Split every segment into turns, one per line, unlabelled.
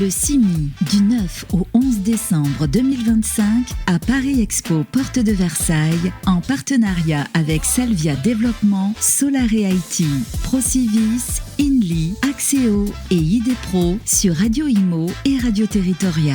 Le CIMI, du 9 au 11 décembre 2025 à Paris Expo Porte de Versailles, en partenariat avec Salvia Développement, Solare IT, Procivis, Inly, Axéo et ID Pro sur Radio Imo et Radio Territoria.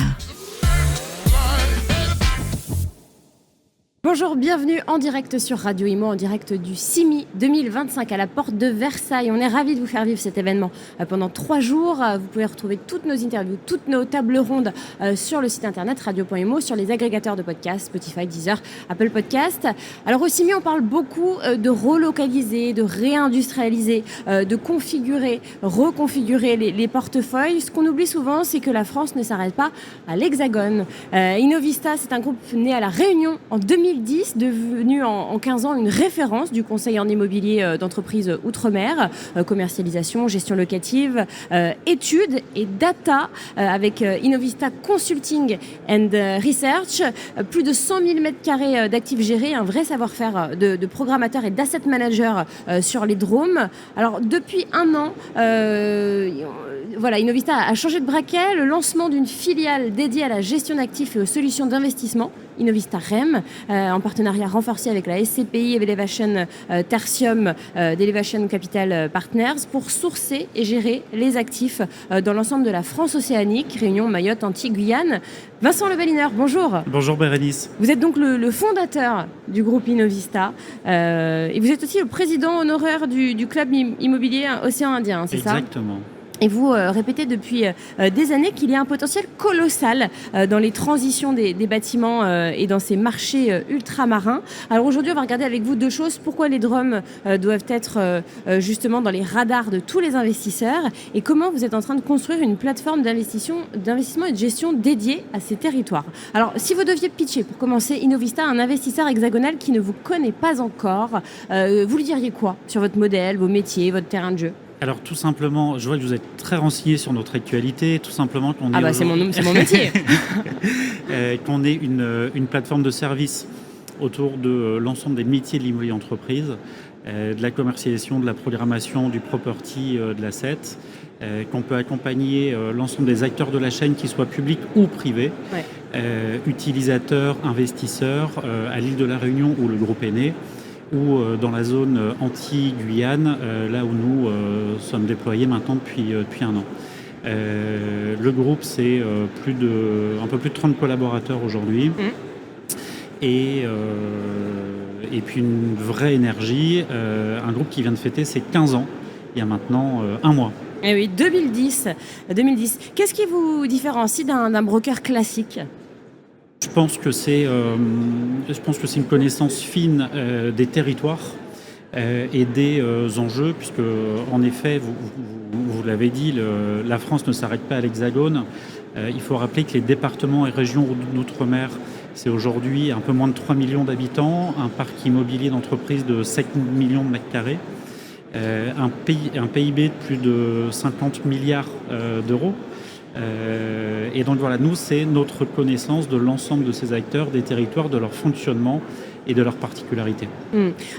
Bonjour, bienvenue en direct sur Radio Imo, en direct du CIMI 2025 à la porte de Versailles. On est ravis de vous faire vivre cet événement pendant 3 jours. Vous pouvez retrouver toutes nos interviews, toutes nos tables rondes sur le site internet radio.imo, sur les agrégateurs de podcasts, Spotify, Deezer, Apple Podcasts. Alors au CIMI, on parle beaucoup de relocaliser, de réindustrialiser, de configurer, reconfigurer les portefeuilles. Ce qu'on oublie souvent, c'est que la France ne s'arrête pas à l'Hexagone. Innovista, c'est un groupe né à La Réunion en 2010, devenu en 15 ans une référence du conseil en immobilier d'entreprise outre-mer, commercialisation, gestion locative, études et data avec Innovista Consulting and Research, plus de 100 000 m² d'actifs gérés, un vrai savoir-faire de programmateur et d'asset manager sur les DROM. Alors depuis un an, Innovista a changé de braquet, le lancement d'une filiale dédiée à la gestion d'actifs et aux solutions d'investissement, Innovista REM, en partenariat renforcé avec la SCPI Elevation Tertium d'Elevation Capital Partners pour sourcer et gérer les actifs dans l'ensemble de la France océanique, Réunion, Mayotte, Antilles, Guyane. Vincent Leveliner, bonjour.
Bonjour Bérénice.
Vous êtes donc le fondateur du groupe Innovista et vous êtes aussi le président honoraire du club immobilier Océan Indien, c'est ça ?
Exactement.
Et vous répétez depuis des années qu'il y a un potentiel colossal dans les transitions des bâtiments et dans ces marchés ultramarins. Alors aujourd'hui, on va regarder avec vous 2 choses. Pourquoi les DROM doivent être justement dans les radars de tous les investisseurs et comment vous êtes en train de construire une plateforme d'investissement et de gestion dédiée à ces territoires. Alors, si vous deviez pitcher pour commencer Innovista à un investisseur hexagonal qui ne vous connaît pas encore, vous lui diriez quoi sur votre modèle, vos métiers, votre terrain de jeu ?
Alors tout simplement, je vois que vous êtes très renseigné sur notre actualité, tout simplement qu'on est
c'est mon métier.
qu'on est une plateforme de service autour de l'ensemble des métiers de l'immobilier entreprise, de la commercialisation, de la programmation, du property, de l'asset, qu'on peut accompagner l'ensemble des acteurs de la chaîne, qu'ils soient publics ou privés, utilisateurs, investisseurs, à l'île de la Réunion où le groupe est né, ou dans la zone Antilles-Guyane, là où nous sommes déployés maintenant depuis un an. Le groupe, c'est un peu plus de 30 collaborateurs aujourd'hui. Et puis une vraie énergie, un groupe qui vient de fêter ses 15 ans, il y a maintenant un mois.
Eh oui, 2010. Qu'est-ce qui vous différencie d'un broker classique ?
Je pense que c'est une connaissance fine des territoires et des enjeux, puisque en effet, vous l'avez dit, la France ne s'arrête pas à l'Hexagone. Il faut rappeler que les départements et régions d'outre-mer, c'est aujourd'hui un peu moins de 3 millions d'habitants, un parc immobilier d'entreprise de 7 millions de mètres carrés, un PIB de plus de 50 milliards d'euros. Et donc voilà, nous, c'est notre connaissance de l'ensemble de ces acteurs, des territoires, de leur fonctionnement et de leurs particularités.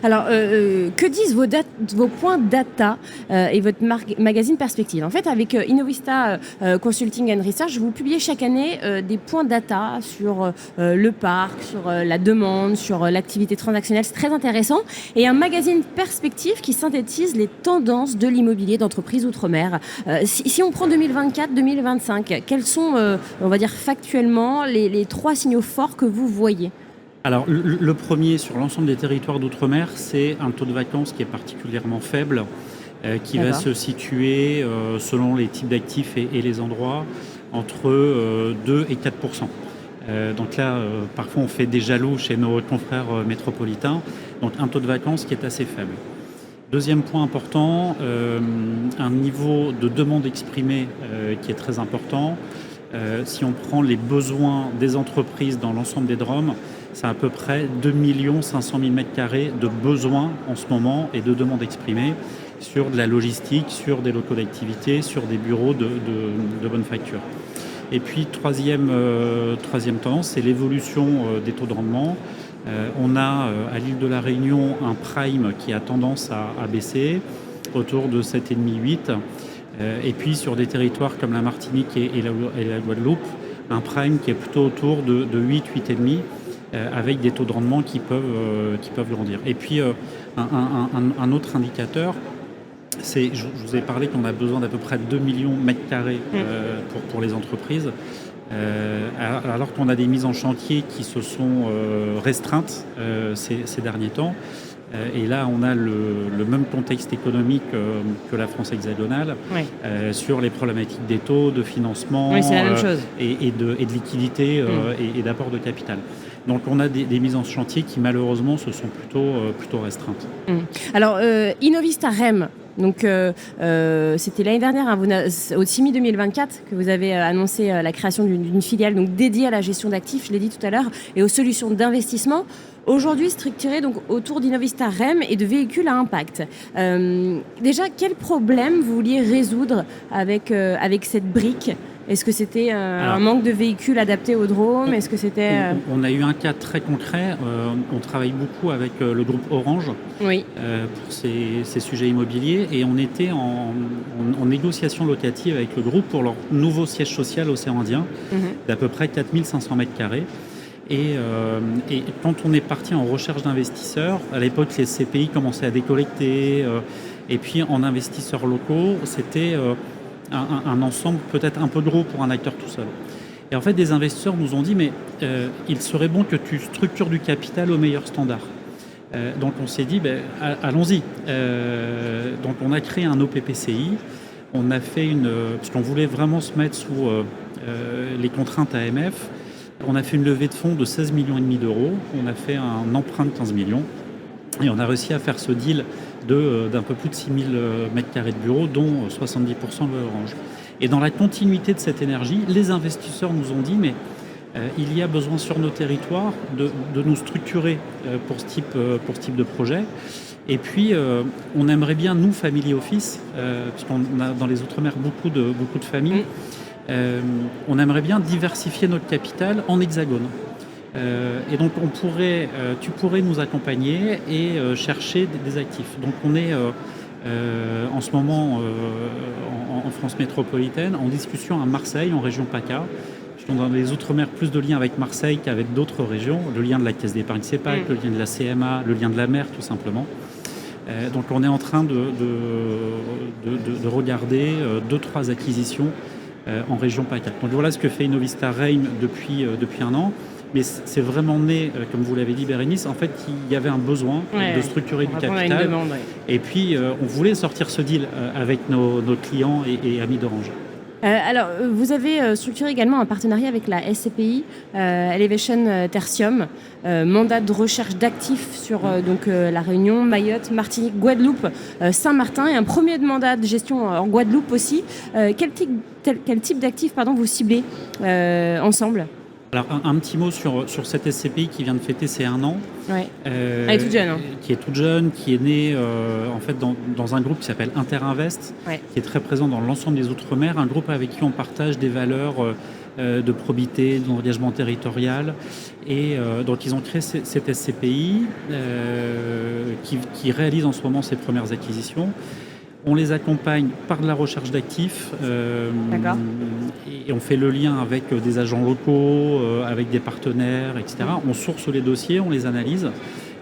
Alors, que disent vos points data et votre magazine Perspective ? En fait, avec Innovista Consulting and Research, vous publiez chaque année des points data sur le parc, sur la demande, sur l'activité transactionnelle. C'est très intéressant. Et un magazine Perspective qui synthétise les tendances de l'immobilier d'entreprise outre-mer. Si on prend 2024-2025, quels sont, on va dire factuellement, les 3 signaux forts que vous voyez ?
Alors, le premier sur l'ensemble des territoires d'outre-mer, c'est un taux de vacances qui est particulièrement faible, qui va se situer, selon les types d'actifs et les endroits, entre 2 et 4%. Donc là, parfois on fait des jaloux chez nos confrères métropolitains, donc un taux de vacances qui est assez faible. Deuxième point important, un niveau de demande exprimée qui est très important. Si on prend les besoins des entreprises dans l'ensemble des DROM, c'est à peu près 2 500 000 m² de besoins en ce moment et de demandes exprimées sur de la logistique, sur des locaux d'activité, sur des bureaux de bonne facture. Et puis, troisième tendance, c'est l'évolution des taux de rendement. On a à l'île de la Réunion un prime qui a tendance à baisser autour de 7,5-8. Et puis sur des territoires comme la Martinique et la Guadeloupe, un prime qui est plutôt autour de 8, 8,5, avec des taux de rendement qui peuvent grandir. Et puis un autre indicateur, je vous ai parlé qu'on a besoin d'à peu près 2 millions de mètres carrés pour les entreprises, alors qu'on a des mises en chantier qui se sont restreintes ces derniers temps. Et là, on a le même contexte économique que la France hexagonale, sur les problématiques des taux, de financement,
c'est la même chose.
Et de liquidité et d'apport de capital. Donc on a des mises en chantier qui malheureusement se sont plutôt restreintes.
Alors Innovista REM, donc c'était l'année dernière, au CIMI 2024, que vous avez annoncé la création d'une filiale donc dédiée à la gestion d'actifs, je l'ai dit tout à l'heure, et aux solutions d'investissement. Aujourd'hui structurée donc autour d'Innovista REM et de véhicules à impact. Déjà, quel problème vous vouliez résoudre avec cette brique ? Est-ce que c'était un manque de véhicules adaptés au drone ? Est-ce que c'était
on a eu un cas très concret. On travaille beaucoup avec le groupe Orange pour ces sujets immobiliers, et on était en négociation locative avec le groupe pour leur nouveau siège social océan Indien d'à peu près 4500 mètres carrés. Et quand on est parti en recherche d'investisseurs, à l'époque les CPI commençaient à décollecter, et puis en investisseurs locaux, c'était un ensemble peut-être un peu gros pour un acteur tout seul. Et en fait, des investisseurs nous ont dit, mais il serait bon que tu structures du capital au meilleur standard. Donc on s'est dit, allons-y. Donc on a créé un OPPCI, on a fait parce qu'on voulait vraiment se mettre sous les contraintes AMF. On a fait une levée de fonds de 16,5 millions d'euros, on a fait un emprunt de 15 millions, et on a réussi à faire ce deal d'un peu plus de 6000 mètres carrés de bureaux, dont 70% de Orange. Et dans la continuité de cette énergie, les investisseurs nous ont dit, mais il y a besoin sur nos territoires de nous structurer pour ce type de projet. Et puis, on aimerait bien, nous, Family Office, puisqu'on a dans les Outre-mer beaucoup de familles, on aimerait bien diversifier notre capital en hexagone. Et donc tu pourrais nous accompagner et chercher des actifs. Donc on est en ce moment en France métropolitaine en discussion à Marseille, en région PACA. Dans les Outre-mer, plus de liens avec Marseille qu'avec d'autres régions. Le lien de la Caisse d'épargne CEPAC, le lien de la CMA, le lien de la mer tout simplement. Donc on est en train de regarder 2-3 acquisitions en région PACA. Donc voilà ce que fait Innovista REM depuis un an. Mais c'est vraiment né, comme vous l'avez dit Bérénice, en fait il y avait un besoin de structurer du capital. Et puis on voulait sortir ce deal avec nos clients et amis d'Orange.
Alors, vous avez structuré également un partenariat avec la SCPI, Elevation Tertium, mandat de recherche d'actifs sur la Réunion, Mayotte, Martinique, Guadeloupe, Saint-Martin, et un premier mandat de gestion en Guadeloupe aussi. Quel type d'actifs vous ciblez ensemble ?
Alors un petit mot sur cette SCPI qui vient de fêter ses 1 an.
Elle est toute jeune.
Qui est toute jeune, qui est née en fait dans un groupe qui s'appelle Interinvest, qui est très présent dans l'ensemble des Outre-mer, un groupe avec qui on partage des valeurs de probité, d'engagement territorial. Et donc ils ont créé cette SCPI qui réalise en ce moment ses premières acquisitions. On les accompagne par de la recherche d'actifs et on fait le lien avec des agents locaux, avec des partenaires, etc. On source les dossiers, on les analyse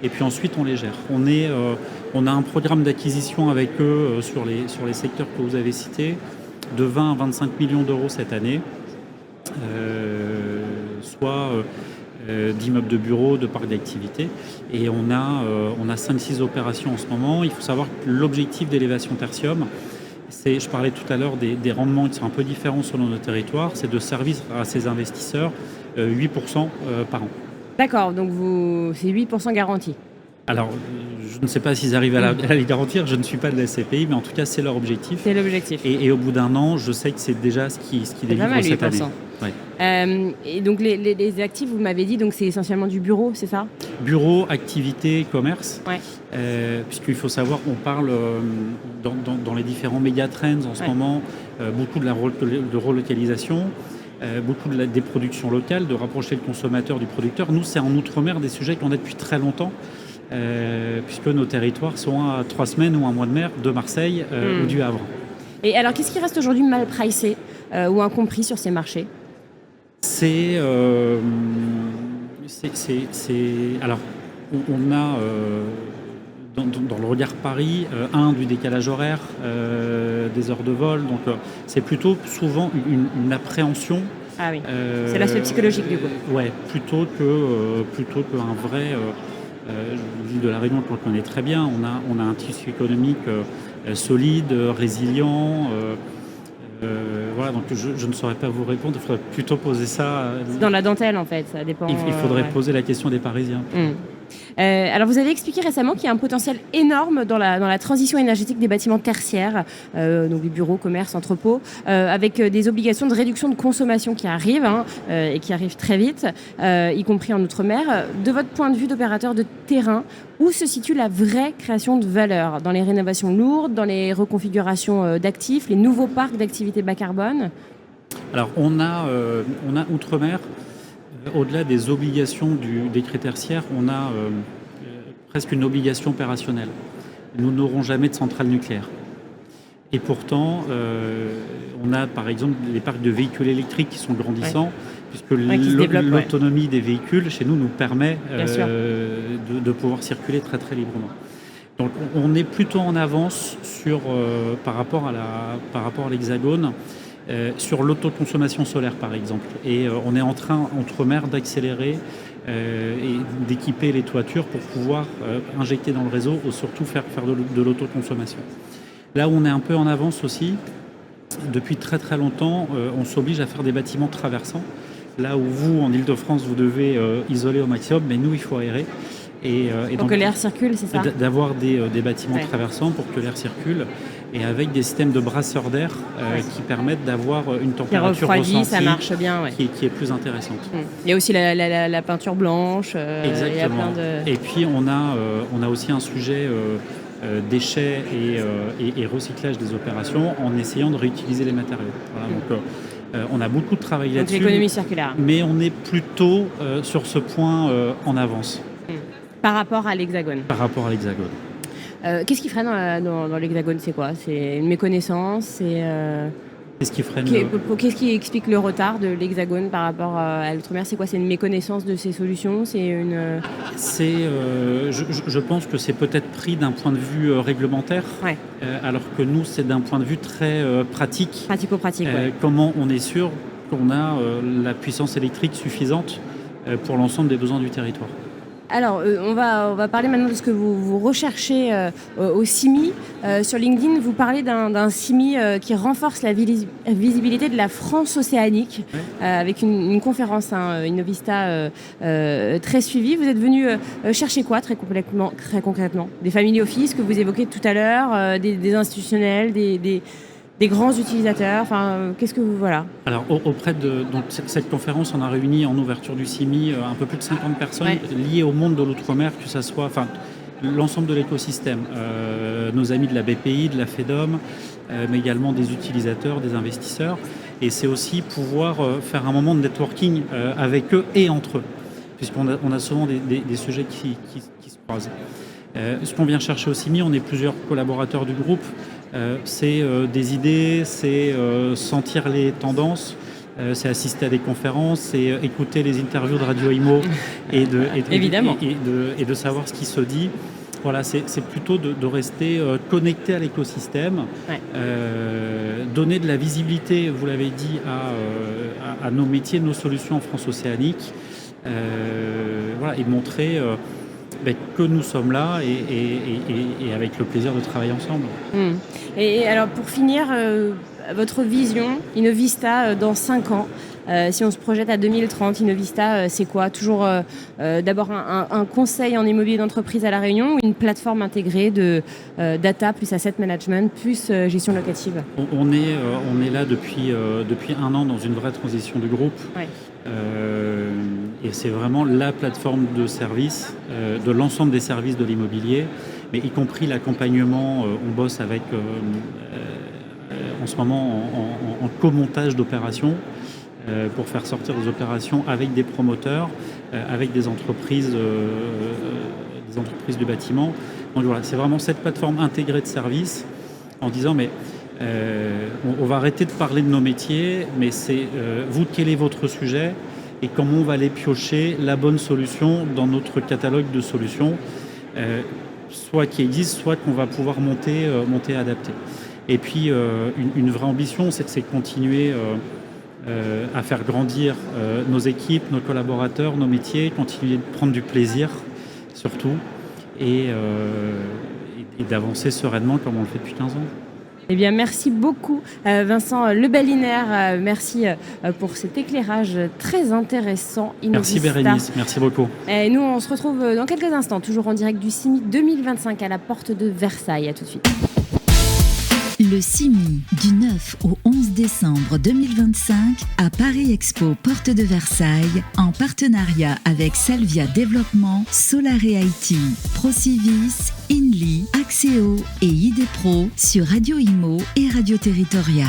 et puis ensuite on les gère. On a un programme d'acquisition avec eux sur les secteurs que vous avez cités, de 20 à 25 millions d'euros cette année, soit d'immeubles de bureaux, de parcs d'activités. Et on a 5-6 opérations en ce moment. Il faut savoir que l'objectif d'Elevation Tertium, je parlais tout à l'heure des rendements qui sont un peu différents selon nos territoires, c'est de servir à ces investisseurs 8% par an.
D'accord, donc c'est 8% garanti.
Alors, je ne sais pas s'ils arrivent à les garantir, je ne suis pas de la SCPI, mais en tout cas, c'est leur objectif.
C'est l'objectif.
Et au bout d'un an, je sais que c'est déjà ce qui délivre cette année.
Ouais. Et donc, les actifs, vous m'avez dit, donc c'est essentiellement du bureau, c'est ça ?
Bureau, activité, commerce. Puisqu'il faut savoir qu'on parle dans les différents méga-trends en ce moment, beaucoup de relocalisation. Beaucoup des productions locales, de rapprocher le consommateur du producteur. Nous, c'est en Outre-mer des sujets qu'on a depuis très longtemps, puisque nos territoires sont à 3 semaines ou 1 mois de mer de Marseille ou du Havre.
Et alors, qu'est-ce qui reste aujourd'hui mal pricé ou incompris sur ces marchés ?
Alors, on a dans le regard Paris du décalage horaire, des heures de vol. Donc, c'est plutôt souvent une appréhension.
Ah oui, c'est l'aspect psychologique du coup.
Ouais, plutôt qu'un vrai. L'île de la Réunion, on le connaît très bien. On a un tissu économique solide, résilient. Voilà, donc je ne saurais pas vous répondre. Il faudrait plutôt poser ça.
C'est dans la dentelle en fait, ça dépend.
Il faudrait poser la question des Parisiens.
Alors vous avez expliqué récemment qu'il y a un potentiel énorme dans la transition énergétique des bâtiments tertiaires, donc les bureaux, commerces, entrepôts, avec des obligations de réduction de consommation qui arrivent et qui arrivent très vite, y compris en Outre-mer. De votre point de vue d'opérateur de terrain, où se situe la vraie création de valeur ? Dans les rénovations lourdes, dans les reconfigurations d'actifs, les nouveaux parcs d'activités bas carbone ?
Alors on a Outre-mer. Au-delà des obligations du décret tertiaire, on a presque une obligation opérationnelle. Nous n'aurons jamais de centrale nucléaire. Et pourtant, on a par exemple les parcs de véhicules électriques qui sont grandissants, puisque l'autonomie des véhicules chez nous permet de pouvoir circuler très très librement. Donc on est plutôt en avance par rapport à l'Hexagone. Sur l'autoconsommation solaire par exemple. Et on est en train, Outre-mer, d'accélérer et d'équiper les toitures pour pouvoir injecter dans le réseau ou surtout faire de l'autoconsommation. Là où on est un peu en avance aussi, depuis très très longtemps, on s'oblige à faire des bâtiments traversants. Là où vous, en Ile-de-France, vous devez isoler au maximum, mais nous, il faut aérer.
Pour que l'air circule, c'est ça ?
D'avoir des bâtiments traversants pour que l'air circule, et avec des systèmes de brasseurs d'air qui permettent d'avoir une température ressentie
ça marche bien,
qui est plus intéressante.
Il y a aussi la peinture blanche.
Exactement.
Il y a plein de...
Et puis on a aussi un sujet déchets et recyclage des opérations en essayant de réutiliser les matériaux. Voilà, donc, on a beaucoup de travail là-dessus.
Donc l'économie circulaire.
Mais on est plutôt sur ce point en avance.
Par rapport à l'Hexagone.
Par rapport à l'Hexagone.
Qu'est-ce qui freine dans l'Hexagone ? C'est quoi ? C'est une méconnaissance ?
Qu'est-ce qui freine
Qu'est-ce qui explique le retard de l'Hexagone par rapport à l'Outre-mer ? C'est quoi ? C'est une méconnaissance de ces solutions ?
Je pense que c'est peut-être pris d'un point de vue réglementaire, alors que nous, c'est d'un point de vue très pratique.
Pratico-pratique,
Comment on est sûr qu'on a la puissance électrique suffisante pour l'ensemble des besoins du territoire ?
Alors, on va parler maintenant de ce que vous recherchez au CIMI. Sur LinkedIn, vous parlez d'un CIMI qui renforce la visibilité de la France océanique, avec une conférence, Innovista, très suivie. Vous êtes venu chercher quoi très concrètement ? Des family office que vous évoquez tout à l'heure, des institutionnels, des grands utilisateurs, qu'est-ce que vous... Voilà.
Alors, auprès de cette conférence, on a réuni en ouverture du CIMI un peu plus de 50 personnes liées au monde de l'outre-mer, que ce soit l'ensemble de l'écosystème. Nos amis de la BPI, de la FEDOM, mais également des utilisateurs, des investisseurs. Et c'est aussi pouvoir faire un moment de networking avec eux et entre eux, puisqu'on a souvent des sujets qui se croisent. Ce qu'on vient chercher au CIMI, on est plusieurs collaborateurs du groupe. C'est des idées, c'est sentir les tendances, c'est assister à des conférences, c'est écouter les interviews de Radio Imo et de savoir ce qui se dit. Voilà, c'est plutôt de rester connecté à l'écosystème, donner de la visibilité, vous l'avez dit, à nos métiers, nos solutions en France océanique, et montrer que nous sommes là et avec le plaisir de travailler ensemble.
Et alors pour finir, votre vision, Innovista dans 5 ans, si on se projette à 2030, Innovista, c'est quoi ? Toujours d'abord un conseil en immobilier d'entreprise à La Réunion ou une plateforme intégrée de data plus asset management plus gestion locative ?
On est là depuis 1 an dans une vraie transition du groupe. Et c'est vraiment la plateforme de service de l'ensemble des services de l'immobilier, mais y compris l'accompagnement. On bosse avec en ce moment en co-montage d'opérations pour faire sortir des opérations avec des promoteurs, avec des entreprises du bâtiment. Donc voilà, c'est vraiment cette plateforme intégrée de services en disant On va arrêter de parler de nos métiers, mais c'est vous, quel est votre sujet et comment on va aller piocher la bonne solution dans notre catalogue de solutions, soit qui existent, soit qu'on va pouvoir monter et adapter. Et puis, une vraie ambition, c'est de continuer à faire grandir nos équipes, nos collaborateurs, nos métiers, continuer de prendre du plaisir, surtout, et d'avancer sereinement comme on le fait depuis 15 ans.
Eh bien, merci beaucoup, Vincent Lebellinaire. Merci pour cet éclairage très intéressant.
Merci Bérénice, merci beaucoup.
Et nous, on se retrouve dans quelques instants, toujours en direct du CIMI 2025 à la porte de Versailles. À tout de suite.
Le CIMI du 9 au 11 décembre 2025 à Paris Expo Porte de Versailles en partenariat avec Salvia Développement, Solaré IT, Procivis, Inly, Axéo et ID Pro sur Radio Imo et Radio Territoria.